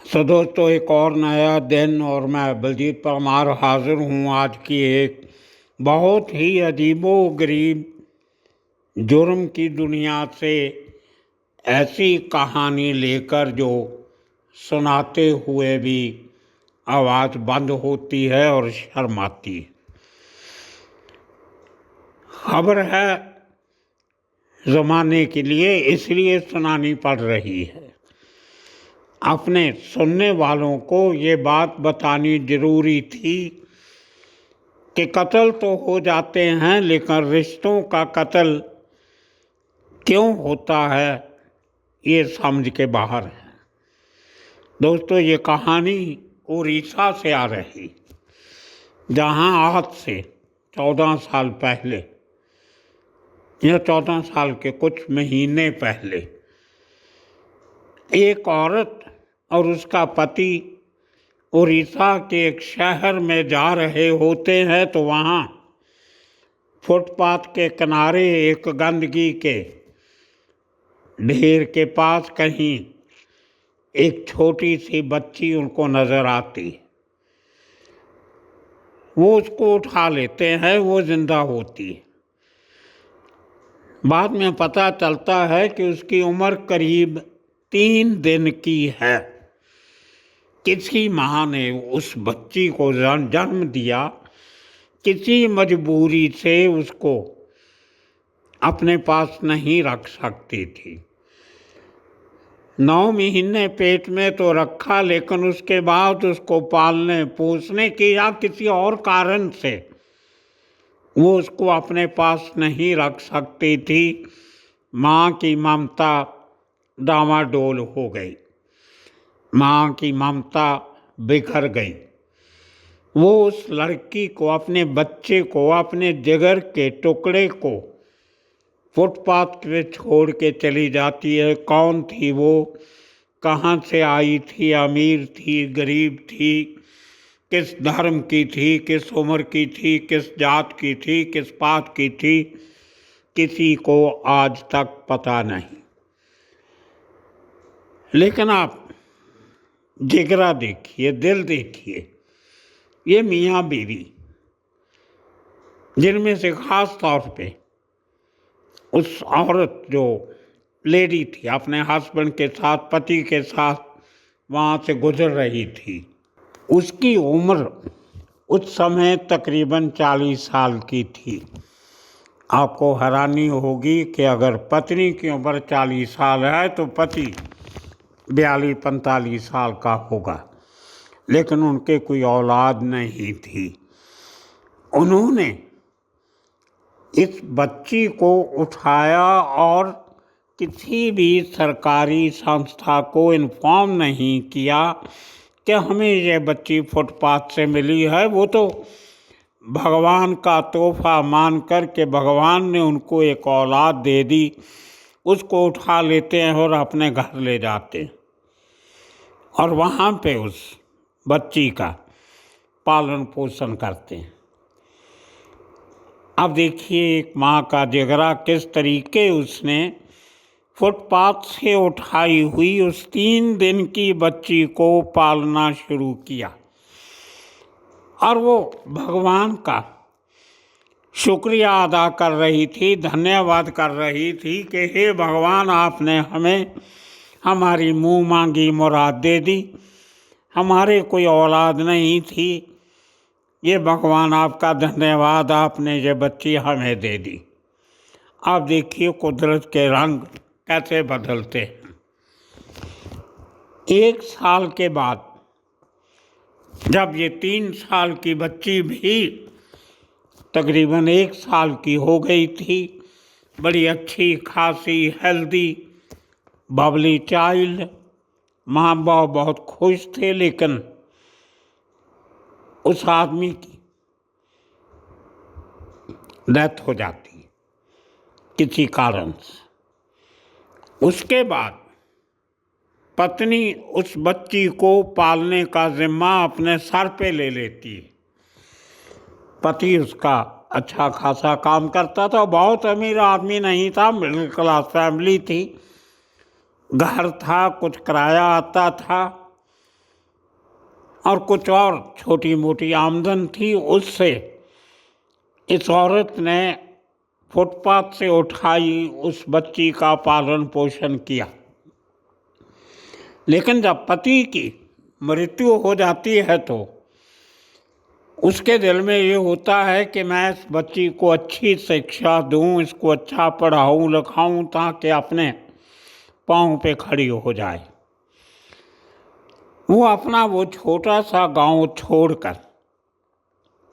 तो दोस्तों, एक और नया दिन और मैं बलजीत परमार हाजिर हूँ आज की एक बहुत ही अजीबो-गरीब जुर्म की दुनिया से ऐसी कहानी लेकर जो सुनाते हुए भी आवाज़ बंद होती है और शर्म आती है। खबर है ज़माने के लिए, इसलिए सुनानी पड़ रही है। अपने सुनने वालों को ये बात बतानी ज़रूरी थी कि कत्ल तो हो जाते हैं, लेकिन रिश्तों का कत्ल क्यों होता है ये समझ के बाहर है। दोस्तों, ये कहानी उड़ीसा से आ रही, जहाँ आज से 14 साल पहले या 14 साल के कुछ महीने पहले एक औरत और उसका पति उड़ीसा के एक शहर में जा रहे होते हैं, तो वहाँ फुटपाथ के किनारे एक गंदगी के ढेर के पास कहीं एक छोटी सी बच्ची उनको नज़र आती। वो उसको उठा लेते हैं, वो जिंदा होती है। बाद में पता चलता है कि उसकी उम्र करीब 3 दिन की है। किसी माँ ने उस बच्ची को जन्म दिया, किसी मजबूरी से उसको अपने पास नहीं रख सकती थी। 9 महीने पेट में तो रखा, लेकिन उसके बाद उसको पालने पोसने के या किसी और कारण से वो उसको अपने पास नहीं रख सकती थी। माँ की ममता डामाडोल हो गई, माँ की ममता बिखर गई। वो उस लड़की को, अपने बच्चे को, अपने जिगर के टुकड़े को फुटपाथ पे छोड़ के चली जाती है। कौन थी वो, कहाँ से आई थी, अमीर थी, गरीब थी, किस धर्म की थी, किस उम्र की थी, किस जात की थी, किस पात की थी, किसी को आज तक पता नहीं। लेकिन आप जिगरा देखिए, दिल देखिए। ये मियाँ बीवी, जिनमें से ख़ास तौर पे उस औरत जो लेडी थी, अपने हस्बैंड के साथ, पति के साथ वहाँ से गुजर रही थी, उसकी उम्र उस समय तकरीबन 40 साल की थी। आपको हैरानी होगी कि अगर पत्नी की उम्र 40 साल है तो पति 42-45 साल का होगा, लेकिन उनके कोई औलाद नहीं थी। उन्होंने इस बच्ची को उठाया और किसी भी सरकारी संस्था को इन्फॉर्म नहीं किया कि हमें ये बच्ची फुटपाथ से मिली है। वो तो भगवान का तोहफा मान कर के भगवान ने उनको एक औलाद दे दी, उसको उठा लेते हैं और अपने घर ले जाते हैं और वहाँ पे उस बच्ची का पालन पोषण करते हैं। अब देखिए एक माँ का जिगरा, किस तरीके उसने फुटपाथ से उठाई हुई उस 3 दिन की बच्ची को पालना शुरू किया और वो भगवान का शुक्रिया अदा कर रही थी, धन्यवाद कर रही थी कि हे भगवान, आपने हमें हमारी मुँह मांगी मुराद दे दी। हमारे कोई औलाद नहीं थी, ये भगवान आपका धन्यवाद, आपने ये बच्ची हमें दे दी। आप देखिए कुदरत के रंग कैसे बदलते हैं। 1 साल के बाद जब ये 3 साल की बच्ची भी तकरीबन 1 साल की हो गई थी, बड़ी अच्छी खासी हेल्दी बबली चाइल्ड, माँ बाप बहुत खुश थे, लेकिन उस आदमी की डेथ हो जाती है किसी कारण से। उसके बाद पत्नी उस बच्ची को पालने का जिम्मा अपने सर पे ले लेती है। पति उसका अच्छा खासा काम करता था, बहुत अमीर आदमी नहीं था, मिडिल क्लास फैमिली थी, घर था, कुछ किराया आता था, और कुछ और छोटी मोटी आमदन थी, उससे इस औरत ने फुटपाथ से उठाई उस बच्ची का पालन पोषण किया। लेकिन जब पति की मृत्यु हो जाती है तो उसके दिल में ये होता है कि मैं इस बच्ची को अच्छी शिक्षा दूं, इसको अच्छा पढ़ाऊं लिखाऊं ताकि अपने पाँव पे खड़ी हो जाए। वो अपना वो छोटा सा गांव छोड़कर,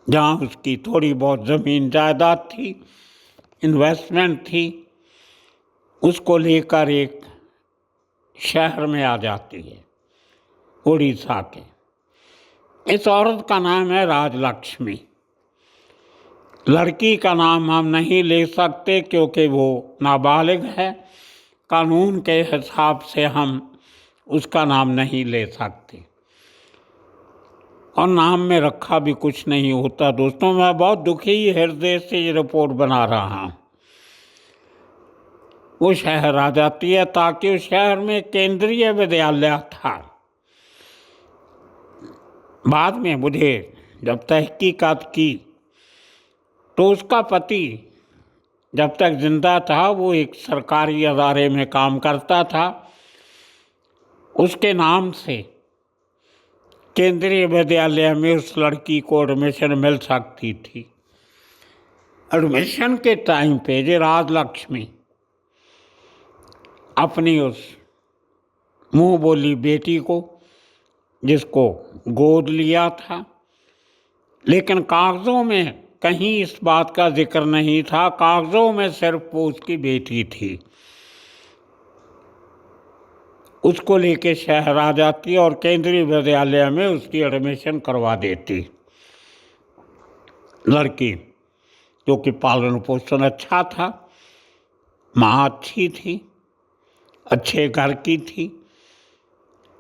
जहाँ उसकी थोड़ी बहुत ज़मीन जायदाद थी, इन्वेस्टमेंट थी, उसको लेकर एक शहर में आ जाती है उड़ीसा के। इस औरत का नाम है राजलक्ष्मी। लड़की का नाम हम नहीं ले सकते क्योंकि वो नाबालिग है। कानून के हिसाब से हम उसका नाम नहीं ले सकते और नाम में रखा भी कुछ नहीं होता। दोस्तों, मैं बहुत दुखी हृदय से ये रिपोर्ट बना रहा हूँ। वो शहर आ जाती है ताकि उस शहर में केंद्रीय विद्यालय था। बाद में मुझे जब तहकीकात की तो उसका पति जब तक जिंदा था वो एक सरकारी अदारे में काम करता था। उसके नाम से केंद्रीय विद्यालय में उस लड़की को एडमिशन मिल सकती थी। एडमिशन के टाइम पे ये राजलक्ष्मी अपनी उस मुँह बोली बेटी को, जिसको गोद लिया था, लेकिन कागज़ों में कहीं इस बात का जिक्र नहीं था। कागज़ों में सिर्फ वो उसकी बेटी थी। उसको लेके शहर आ जाती और केंद्रीय विद्यालय में उसकी एडमिशन करवा देती। लड़की जो कि पालन पोषण अच्छा था, माँ अच्छी थी, अच्छे घर की थी।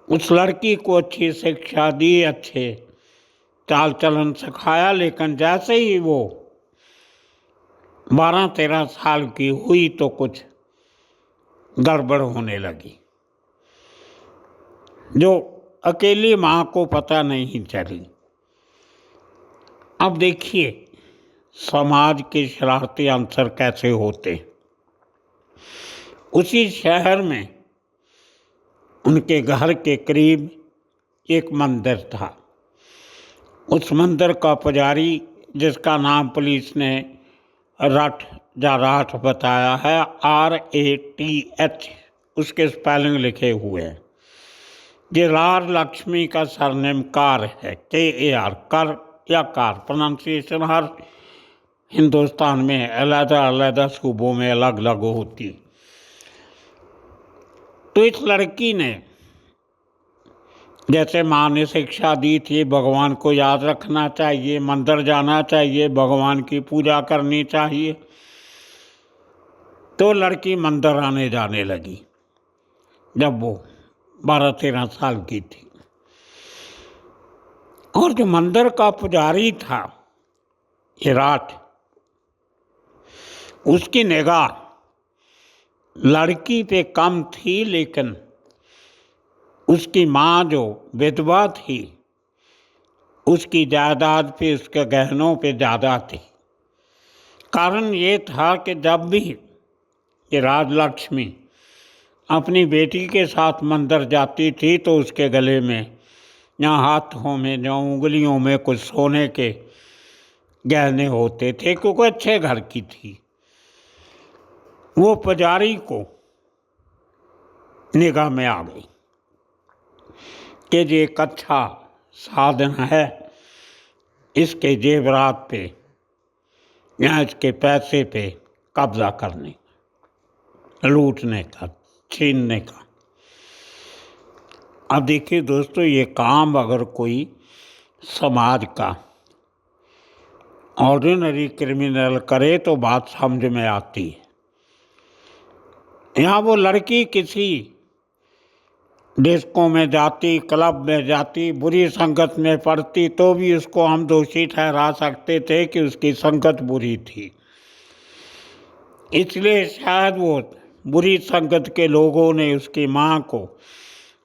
उस लड़की को अच्छी शिक्षा दी, अच्छे चाल चलन सिखाया। लेकिन जैसे ही वो 12-13 साल की हुई तो कुछ गड़बड़ होने लगी, जो अकेली माँ को पता नहीं चली। अब देखिए समाज के शरारती अंसर कैसे होते। उसी शहर में उनके घर के करीब एक मंदिर था। उस मंदिर का पुजारी, जिसका नाम पुलिस ने राठ बताया है, RATH, उसके स्पेलिंग लिखे हुए हैं। ये राजलक्ष्मी का सरनेम कार है, KAR, कर या कार। प्रोनाउंसिएशन हर हिंदुस्तान में अलग-अलग सूबों में अलग अलग होती। तो इस लड़की ने जैसे माँ ने शिक्षा दी थी, भगवान को याद रखना चाहिए, मंदिर जाना चाहिए, भगवान की पूजा करनी चाहिए, तो लड़की मंदिर आने जाने लगी जब वो 12-13 साल की थी। और जो मंदिर का पुजारी था राठ, उसकी निगाह लड़की पे कम थी, लेकिन उसकी माँ जो विधवा थी उसकी जायदाद पे, उसके गहनों पे ज़्यादा थी। कारण ये था कि जब भी ये राजलक्ष्मी अपनी बेटी के साथ मंदिर जाती थी तो उसके गले में या हाथों में या उंगलियों में कुछ सोने के गहने होते थे, क्योंकि अच्छे घर की थी। वो पुजारी को निगाह में आ गई कि ये एक अच्छा साधन है इसके जेवरात पे या इसके पैसे पे कब्जा करने, लूटने का, छीनने का। अब देखिए दोस्तों, ये काम अगर कोई समाज का ऑर्डिनरी क्रिमिनल करे तो बात समझ में आती है। यहाँ वो लड़की किसी डिस्को में जाती, क्लब में जाती, बुरी संगत में पड़ती तो भी उसको हम दोषी ठहरा सकते थे कि उसकी संगत बुरी थी। इसलिए शायद वो बुरी संगत के लोगों ने उसकी माँ को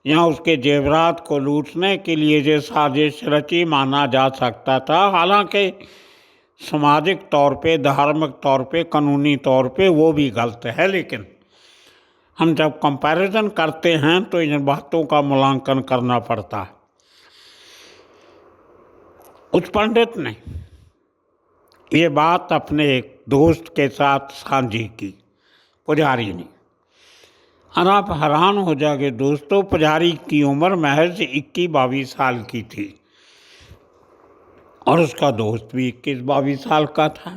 या उसके जेवरात को लूटने के लिए ये साजिश रची माना जा सकता था। हालांकि सामाजिक तौर पे, धार्मिक तौर पे, कानूनी तौर पे वो भी गलत है, लेकिन हम जब कंपैरिजन करते हैं तो इन बातों का मूल्यांकन करना पड़ता है। उस पंडित ने ये बात अपने एक दोस्त के साथ साझी की, पुजारी ने। और आप हैरान हो जाओगे दोस्तों, पुजारी की उम्र महज 21-22 साल की थी और उसका दोस्त भी 21-22 साल का था।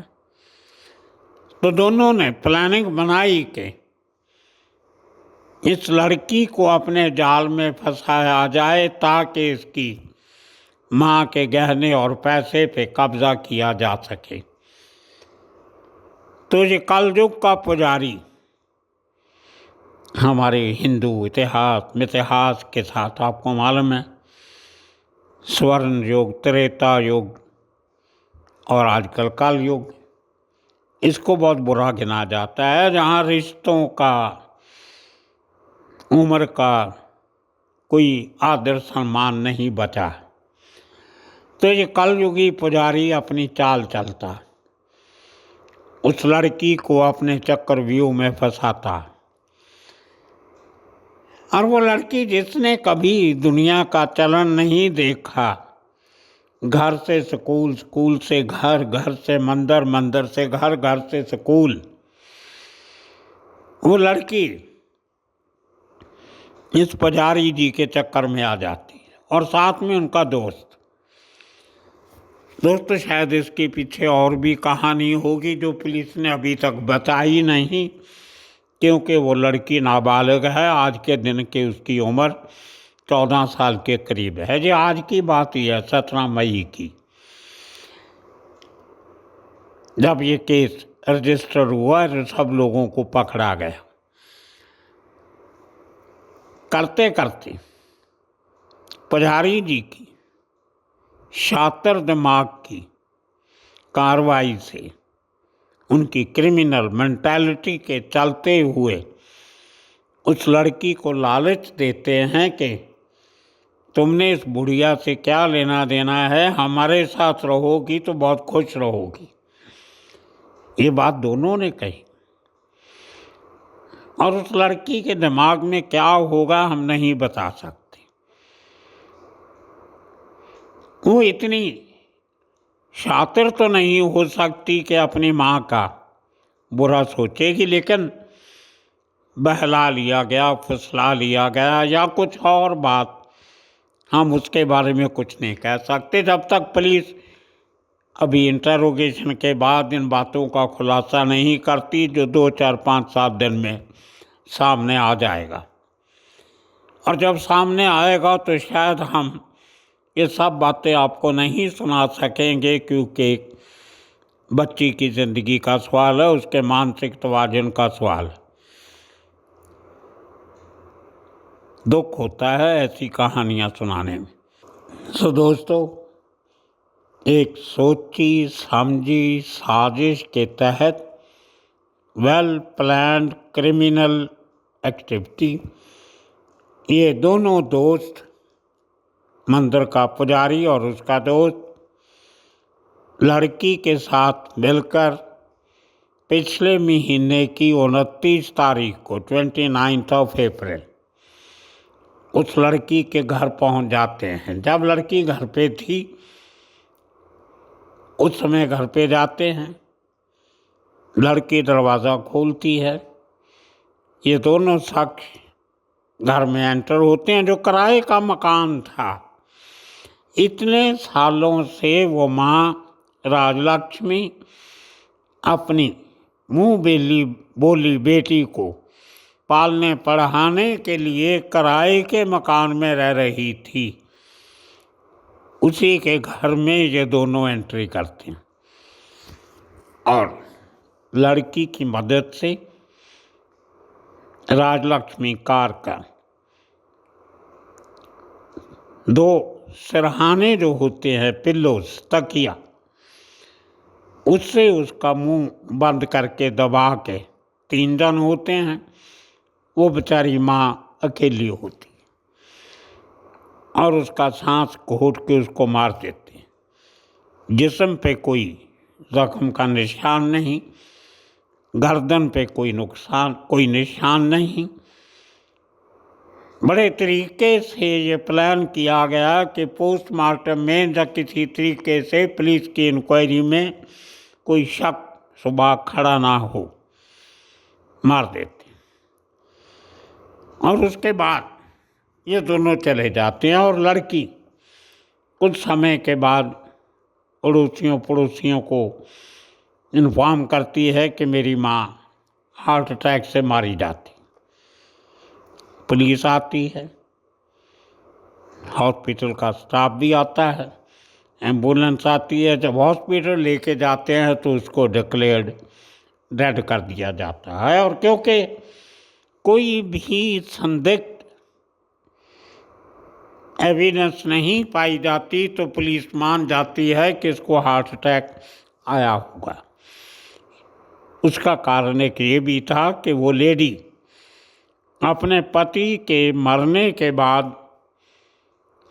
तो दोनों ने प्लानिंग बनाई कि इस लड़की को अपने जाल में फंसाया जाए ताकि इसकी माँ के गहने और पैसे पे कब्जा किया जा सके। तो ये कलयुग का पुजारी हमारे हिंदू इतिहास के साथ आपको मालूम है, स्वर्ण युग, त्रेता युग और आजकल कल युग, इसको बहुत बुरा गिना जाता है, जहाँ रिश्तों का, उम्र का कोई आदर सम्मान नहीं बचा। तो ये कलयुगी पुजारी अपनी चाल चलता, उस लड़की को अपने चक्रव्यूह में फंसाता। और वो लड़की जिसने कभी दुनिया का चलन नहीं देखा, घर से स्कूल, स्कूल से घर, घर से मंदिर, मंदिर से घर, घर से स्कूल, वो लड़की इस पुजारी जी के चक्कर में आ जाती है। और साथ में उनका दोस्त। दोस्तों, शायद इसके पीछे और भी कहानी होगी जो पुलिस ने अभी तक बताई नहीं, क्योंकि वो लड़की नाबालिग है। आज के दिन की उसकी उम्र 14 साल के करीब है। ये आज की बात ही है, 17 मई की, जब ये केस रजिस्टर हुआ और सब लोगों को पकड़ा गया। करते करते पुजारी जी की शातिर दिमाग की कार्रवाई से, उनकी क्रिमिनल मेंटालिटी के चलते हुए उस लड़की को लालच देते हैं कि तुमने इस बुढ़िया से क्या लेना देना है, हमारे साथ रहोगी तो बहुत खुश रहोगी। ये बात दोनों ने कही। और उस लड़की के दिमाग में क्या होगा हम नहीं बता सकते। वो इतनी शातिर तो नहीं हो सकती कि अपनी माँ का बुरा सोचेगी, लेकिन बहला लिया गया, फुसला लिया गया या कुछ और बात, हम उसके बारे में कुछ नहीं कह सकते जब तक पुलिस अभी इंटरोगेशन के बाद इन बातों का खुलासा नहीं करती, जो 2, 4, 5, 7 दिन में सामने आ जाएगा। और जब सामने आएगा तो शायद हम ये सब बातें आपको नहीं सुना सकेंगे, क्योंकि बच्ची की ज़िंदगी का सवाल है, उसके मानसिक तवाज़ुन का सवाल है। दुख होता है ऐसी कहानियाँ सुनाने में। सो दोस्तों, एक सोची समझी साजिश के तहत वेल प्लान्ड क्रिमिनल एक्टिविटी, ये दोनों दोस्त, मंदिर का पुजारी और उसका दोस्त, लड़की के साथ मिलकर पिछले महीने की 29 तारीख को 29 अप्रैल उस लड़की के घर पहुंच जाते हैं। जब लड़की घर पे थी उस समय घर पे जाते हैं, लड़की दरवाज़ा खोलती है, ये दोनों शख्स घर में एंटर होते हैं। जो किराए का मकान था, इतने सालों से वो माँ राजलक्ष्मी अपनी मुँह बोली बेटी को पालने पढ़ाने के लिए किराए के मकान में रह रही थी। उसी के घर में ये दोनों एंट्री करते हैं और लड़की की मदद से राजलक्ष्मी कार का 2 सिरहाने जो होते हैं, पिल्लोस, तकिया, उससे उसका मुंह बंद करके दबा के, 3 जन होते हैं, वो बेचारी माँ अकेली होती। और उसका सांस घोट के उसको मार देते हैं। जिस्म पे कोई जख्म का निशान नहीं, गर्दन पे कोई निशान नहीं। बड़े तरीके से ये प्लान किया गया कि पोस्टमार्टम में या किसी तरीके से पुलिस की इंक्वायरी में कोई शक सुबह खड़ा ना हो, मार देते। और उसके बाद ये दोनों चले जाते हैं और लड़की कुछ समय के बाद पड़ोसियों को इन्फॉर्म करती है कि मेरी माँ हार्ट अटैक से मारी जाती। पुलिस आती है, हॉस्पिटल का स्टाफ भी आता है, एम्बुलेंस आती है। जब हॉस्पिटल लेके जाते हैं तो उसको डिक्लेयर्ड डेड कर दिया जाता है। और क्योंकि कोई भी संदिग्ध एविडेंस नहीं पाई जाती तो पुलिस मान जाती है कि इसको हार्ट अटैक आया होगा। उसका कारण एक ये भी था कि वो लेडी अपने पति के मरने के बाद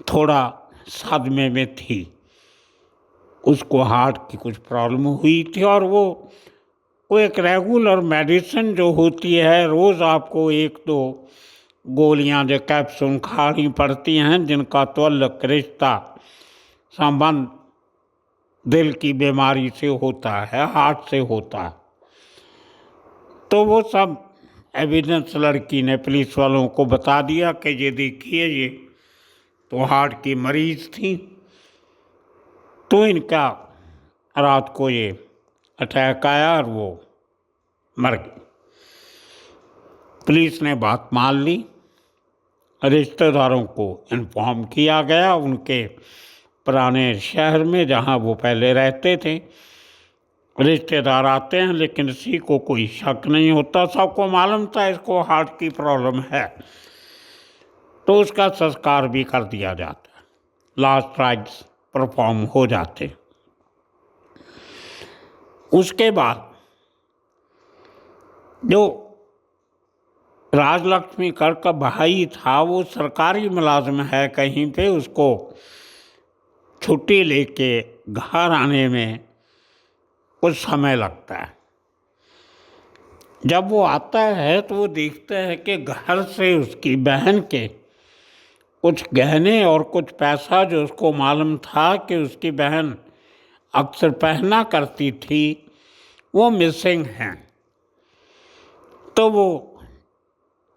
थोड़ा सदमे में थी। उसको हार्ट की कुछ प्रॉब्लम हुई थी और वो एक रेगुलर मेडिसिन जो होती है, रोज़ आपको 1-2 गोलियां जो कैप्सूल खानी पड़ती हैं, जिनका तुल्लक रिश्ता संबंध दिल की बीमारी से होता है, हार्ट से होता है। तो वो सब एविडेंस लड़की ने पुलिस वालों को बता दिया कि ये देखिए, ये तो हार्ट की मरीज थी, तो इनका रात को ये अटैक आया और वो मर गई। पुलिस ने बात मान ली, रिश्तेदारों को इन्फॉर्म किया गया। उनके पुराने शहर में जहाँ वो पहले रहते थे रिश्तेदार आते हैं, लेकिन किसी को कोई शक नहीं होता, सबको मालूम था इसको हार्ट की प्रॉब्लम है। तो उसका संस्कार भी कर दिया जाता है, लास्ट राइट्स परफॉर्म हो जाते। उसके बाद जो राजलक्ष्मी कर का भाई था वो सरकारी मुलाजिम है कहीं पे, उसको छुट्टी लेके घर आने में कुछ समय लगता है। जब वो आता है तो वो देखता है कि घर से उसकी बहन के कुछ गहने और कुछ पैसा जो उसको मालूम था कि उसकी बहन अक्सर पहना करती थी, वो मिसिंग हैं। तो वो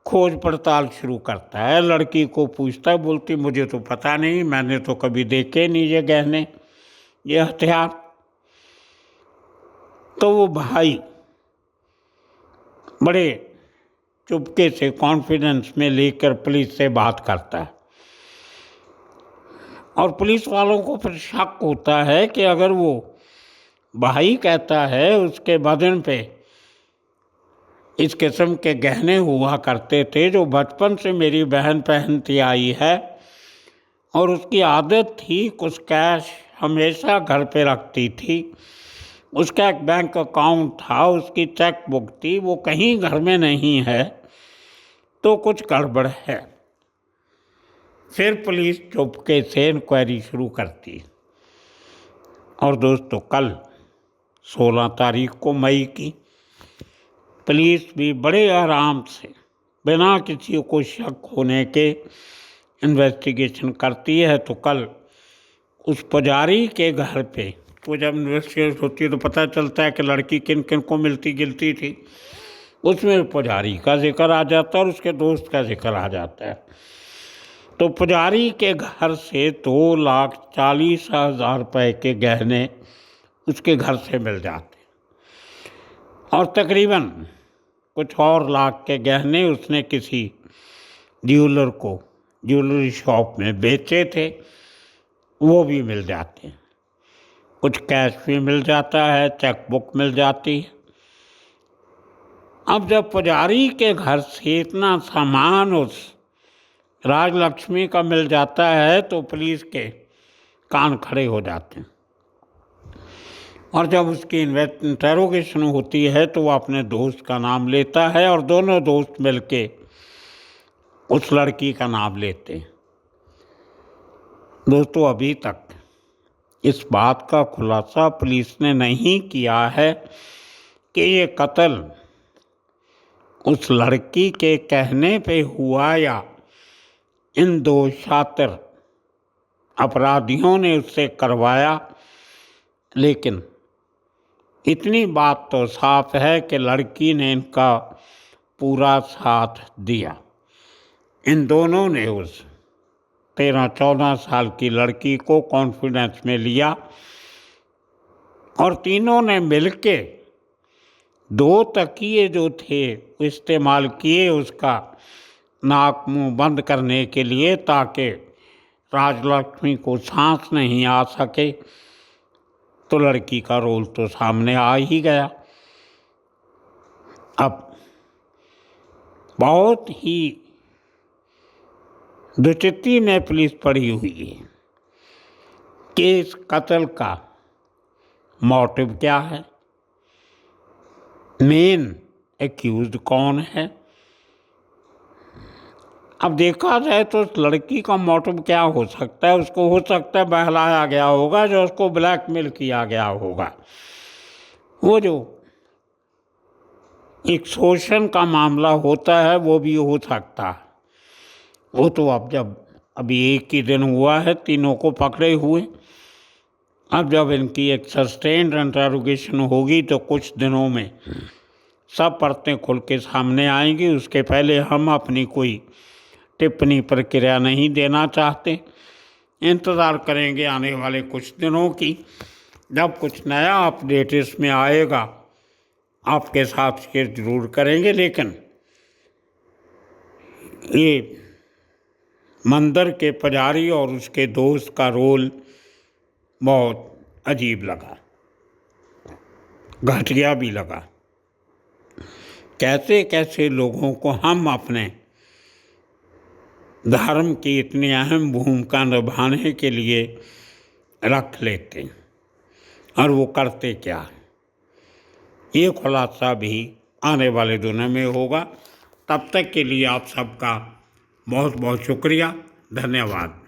खोज पड़ताल शुरू करता है, लड़की को पूछता है, बोलती मुझे तो पता नहीं, मैंने तो कभी देखे नहीं ये गहने, ये हथियार। तो वो भाई बड़े चुपके से कॉन्फिडेंस में लेकर पुलिस से बात करता है। और पुलिस वालों को फिर शक होता है कि अगर वो भाई कहता है उसके बदन पे इस किस्म के गहने हुआ करते थे जो बचपन से मेरी बहन पहनती आई है, और उसकी आदत थी कुछ कैश हमेशा घर पे रखती थी, उसका एक बैंक अकाउंट था, उसकी चेक बुक थी, वो कहीं घर में नहीं है, तो कुछ गड़बड़ है। फिर पुलिस चुपके से इंक्वायरी शुरू करती। और दोस्तों, कल 16 तारीख को मई की पुलिस भी बड़े आराम से बिना किसी को शक होने के इन्वेस्टिगेशन करती है। तो कल उस पुजारी के घर पे, तो जब इन्वेस्टिगेशन होती है तो पता चलता है कि लड़की किन किन को मिलती गिलती थी, उसमें पुजारी का जिक्र आ जाता है और उसके दोस्त का जिक्र आ जाता है। तो पुजारी के घर से 2,40,000 रुपये के गहने उसके घर से मिल जाते, और तकरीबन कुछ और लाख के गहने उसने किसी ज्वेलर को ज्वेलरी शॉप में बेचे थे, वो भी मिल जाते हैं। कुछ कैश भी मिल जाता है, चेक बुक मिल जाती है। अब जब पुजारी के घर से इतना सामान उस राजलक्ष्मी का मिल जाता है तो पुलिस के कान खड़े हो जाते हैं। और जब उसकी इंटेरोगेशन होती है तो वो अपने दोस्त का नाम लेता है और दोनों दोस्त मिलके उस लड़की का नाम लेते हैं। दोस्तों, अभी तक इस बात का खुलासा पुलिस ने नहीं किया है कि ये कत्ल उस लड़की के कहने पे हुआ या इन दो शातिर अपराधियों ने उससे करवाया, लेकिन इतनी बात तो साफ है कि लड़की ने इनका पूरा साथ दिया। इन दोनों ने उस 13-14 साल की लड़की को कॉन्फिडेंस में लिया और तीनों ने मिलके 2 तकिए जो थे इस्तेमाल किए उसका नाक मुंह बंद करने के लिए, ताकि राजलक्ष्मी को सांस नहीं आ सके। तो लड़की का रोल तो सामने आ ही गया। अब बहुत ही दुचित्ती में पुलिस पड़ी हुई है कि इस कत्ल का मोटिव क्या है, मेन एक्यूज्ड कौन है। अब देखा जाए तो उस लड़की का मोटिव क्या हो सकता है? उसको हो सकता है बहलाया गया होगा, जो उसको ब्लैकमेल किया गया होगा। वो जो एक शोषण का मामला होता है वो भी हो सकता है। वो तो अब जब अभी एक ही दिन हुआ है तीनों को पकड़े हुए, अब जब इनकी एक सस्टेन्ड इंटरोगेशन होगी तो कुछ दिनों में सब परतें खुल के सामने आएंगी। उसके पहले हम अपनी कोई टिप्पणी प्रक्रिया नहीं देना चाहते। इंतज़ार करेंगे आने वाले कुछ दिनों की, जब कुछ नया अपडेट इसमें आएगा आपके साथ शेयर जरूर करेंगे। लेकिन ये मंदिर के पुजारी और उसके दोस्त का रोल बहुत अजीब लगा, घटिया भी लगा। कैसे कैसे लोगों को हम अपने धर्म की इतनी अहम भूमिका निभाने के लिए रख लेते हैं और वो करते क्या है, ये खुलासा भी आने वाले दिनों में होगा। तब तक के लिए आप सबका बहुत बहुत शुक्रिया, धन्यवाद।